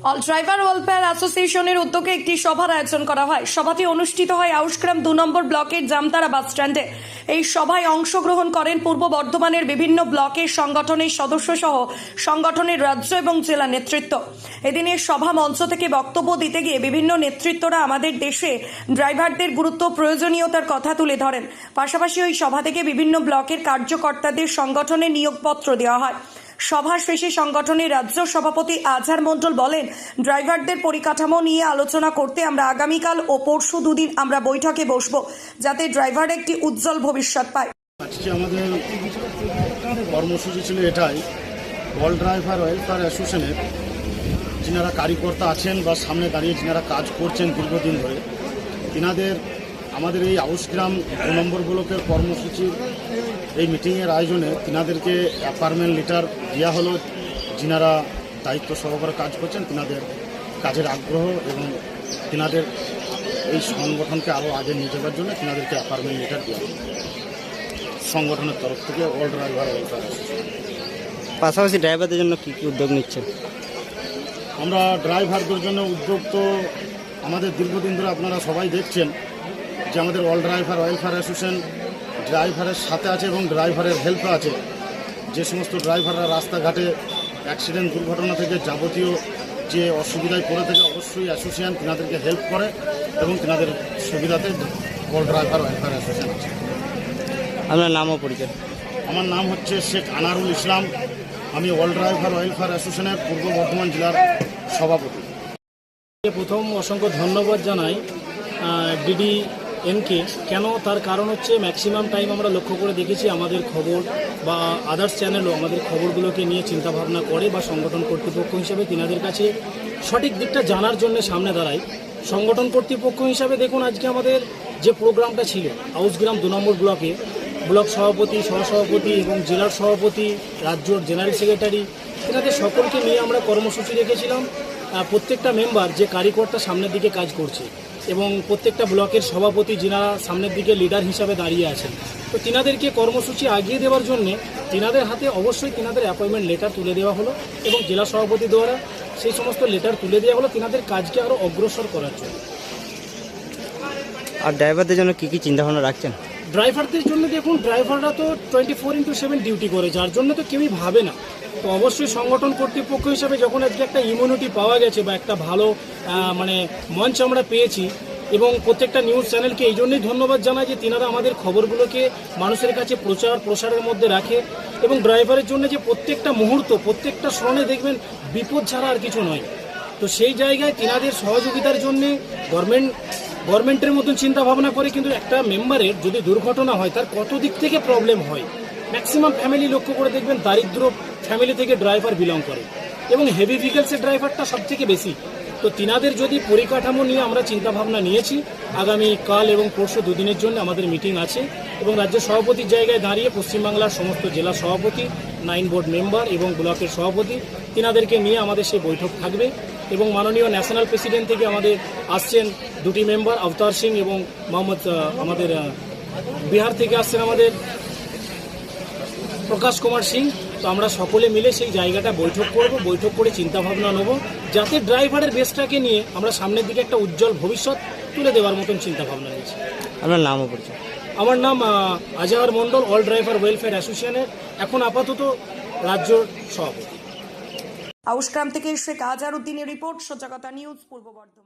All driver welfare অ্যাসোসিয়েশনের উদ্যোগে একটি সভার আয়োজন করা হয়। সভাটি অনুষ্ঠিত হয় আউশগ্রাম 2 নম্বর ব্লকের জামতারা বাস স্ট্যান্ডে। এই সভায় অংশগ্রহণ করেন পূর্ব বর্ধমানের বিভিন্ন ব্লকের সংগঠনের সদস্য সহ সংগঠনের রাজ্য এবং জেলা নেতৃত্ব। এদিনে সভা মঞ্চ থেকে বক্তব্য দিতে গিয়ে বিভিন্ন নেতৃত্বরা আমাদের দেশে ড্রাইভারদের গুরুত্ব প্রয়োজনীয়তার কথা তুলে ধরেন। পাশাপাশি ওই সভা থেকে বিভিন্ন ব্লকের কার্যকর্তাদের সংগঠনে নিয়োগপত্র দেওয়া হয়। সভা শেষে সংগঠনের রাজ্য সভাপতি আজহার মণ্ডল বলেন, ড্রাইভারদের পরিকাঠামো নিয়ে আলোচনা করতে আমরা আগামীকাল ও পরশু দুদিন আমরা বৈঠকে বসবো, যাতে ড্রাইভার একটি উজ্জ্বল ভবিষ্যৎ পায়। আজকে আমাদের কর্মসূচি ছিল এটাই, অল ড্রাইভার ওয়েলফেয়ার অ্যাসোসিয়েশনের যিনারা কার্যকর্তা আছেন বা সামনে দাঁড়িয়ে যিনারা কাজ করছেন দীর্ঘদিন ধরে, তিনাদের আমাদের এই আউশগ্রাম 2 নম্বর ব্লকের কর্মসূচির এই মিটিংয়ের আয়োজনে তিনাদেরকে অ্যাপার্টমেন্ট লেটার দেওয়া হলো। যিনারা দায়িত্ব সহকারে কাজ করছেন তিনাদের কাজের আগ্রহ এবং তিনাদের এই সংগঠনকে আরও আগে নিয়ে যাওয়ার জন্য তিনাদেরকে অ্যাপার্টমেন্ট লেটার দেওয়া হলো সংগঠনের তরফ থেকে অল ড্রাইভার ওয়েলফেয়ার অ্যাসোসিয়েশন। পাশাপাশি ড্রাইভারদের জন্য কী কী উদ্যোগ নিচ্ছেন? আমরা ড্রাইভারদের জন্য উদ্যোগ তো আমাদের দীর্ঘদিন ধরে আপনারা সবাই দেখছেন যে আমাদের অল ড্রাইভার ওয়েলফেয়ার অ্যাসোসিয়েশন ড্রাইভারের সাথে আছে এবং ড্রাইভারের হেল্পে আছে। যে সমস্ত ড্রাইভাররা রাস্তাঘাটে অ্যাক্সিডেন্ট দুর্ঘটনা থেকে যাবতীয় যে অসুবিধায় পড়ে থাকে, অবশ্যই অ্যাসোসিয়েশন তিনাদেরকে হেল্প করে এবং তিনাদের সুবিধাতে অল ড্রাইভার ওয়েলফেয়ার অ্যাসোসিয়েশন আছে। আপনার নাম ও পরিচয়? আমার নাম হচ্ছে শেখ আনারুল ইসলাম। আমি অল ড্রাইভার ওয়েলফেয়ার অ্যাসোসিয়েশনের পূর্ব বর্ধমান জেলার সভাপতি। প্রথম অসংখ্য ধন্যবাদ জানাই ডিডি এনকে। কেন? তার কারণ হচ্ছে ম্যাক্সিমাম টাইম আমরা লক্ষ্য করে দেখেছি আমাদের খবর বা আদার্স চ্যানেলও আমাদের খবরগুলোকে নিয়ে চিন্তাভাবনা করে বা সংগঠন কর্তৃপক্ষ হিসেবে তিনাদের কাছে সঠিক দিকটা জানার জন্য সামনে দাঁড়ায়। সংগঠন কর্তৃপক্ষ হিসাবে দেখুন, আজকে আমাদের যে প্রোগ্রামটা ছিল আউশগ্রাম 2 নম্বর ব্লকে ব্লক সভাপতি, সহসভাপতি এবং জেলার সভাপতি, রাজ্যর জেনারেল সেক্রেটারি, এনাদের সকলকে নিয়ে আমরা কর্মসূচি রেখেছিলাম। প্রত্যেকটা মেম্বার যে কার্যকর্তা সামনের দিকে কাজ করছে এবং প্রত্যেকটা ব্লকের সভাপতি যিনারা সামনের দিকে লিডার হিসাবে দাঁড়িয়ে আছেন, তো তিনাদেরকে কর্মসূচি আগিয়ে দেওয়ার জন্যে তিনাদের হাতে অবশ্যই তিনাদের অ্যাপয়েন্টমেন্ট লেটার তুলে দেওয়া হলো এবং জেলা সভাপতি দ্বারা সেই সমস্ত লেটার তুলে দেওয়া হলো তিনাদের কাজকে আরও অগ্রসর করার জন্য। আর ড্রাইভারদের জন্য কী কী চিন্তাভাবনা রাখছেন? ড্রাইভারদের জন্য দেখুন, ড্রাইভাররা তো 24/7 ডিউটি করে, যার জন্য তো কেউই ভাবে না। তো অবশ্যই সংগঠন কর্তৃপক্ষ হিসাবে যখন আজকে একটা ইমিউনিটি পাওয়া গেছে বা একটা ভালো মঞ্চ আমরা পেয়েছি এবং প্রত্যেকটা নিউজ চ্যানেলকে এই জন্যই ধন্যবাদ জানাই যে তিনারা আমাদের খবরগুলোকে মানুষের কাছে প্রসারের মধ্যে রাখে এবং ড্রাইভারের জন্য যে প্রত্যেকটা মুহূর্ত, প্রত্যেকটা শ্রমে দেখবেন বিপদ ছাড়া আর কিছু নয়। তো সেই জায়গায় তিনাদের সহযোগিতার জন্যে গভর্নমেন্টের মতন চিন্তা ভাবনা করে, কিন্তু একটা মেম্বারের যদি দুর্ঘটনা হয় তার কত দিক থেকে প্রবলেম হয়। ম্যাক্সিমাম ফ্যামিলি লক্ষ্য করে দেখবেন দারিদ্র ফ্যামিলি থেকে ড্রাইভার বিলং করে এবং হেভি ভেহিকেলসের ড্রাইভারটা সব থেকে বেশি। তো তিনাদের যদি পরিকাঠামো নিয়ে আমরা চিন্তাভাবনা নিয়েছি, আগামী কাল এবং পরশু দুদিনের জন্য আমাদের মিটিং আছে এবং রাজ্য সভাপতির জায়গায় দাঁড়িয়ে পশ্চিমবাংলার সমস্ত জেলা সভাপতি, 9 বোর্ড মেম্বার এবং ব্লকের সভাপতি তিনাদেরকে নিয়ে আমাদের সেই বৈঠক থাকবে এবং মাননীয় ন্যাশনাল প্রেসিডেন্ট থেকে আমাদের আসছেন 2টি মেম্বার, অবতার সিং এবং মোহাম্মদ, আমাদের বিহার থেকে আসছেন আমাদের প্রকাশ কুমার সিং। তো আমরা সকলে মিলে সেই জায়গাটা বৈঠক করব, বৈঠক করে চিন্তাভাবনা নেব যাতে ড্রাইভারের বেসটাকে নিয়ে আমরা সামনের দিকে একটা উজ্জ্বল ভবিষ্যৎ তুলে দেওয়ার মতন চিন্তাভাবনা নিয়েছি। আপনার নাম ও পরিচয়? আমার নাম আজহার মণ্ডল, অল ড্রাইভার ওয়েলফেয়ার অ্যাসোসিয়েশনের এখন আপাতত রাজ্য সভাপতি। আউশগ্রাম থেকে শেখ আজহার উদ্দিনের রিপোর্ট, সজাগতা নিউজ, পূর্ব বর্ধমান।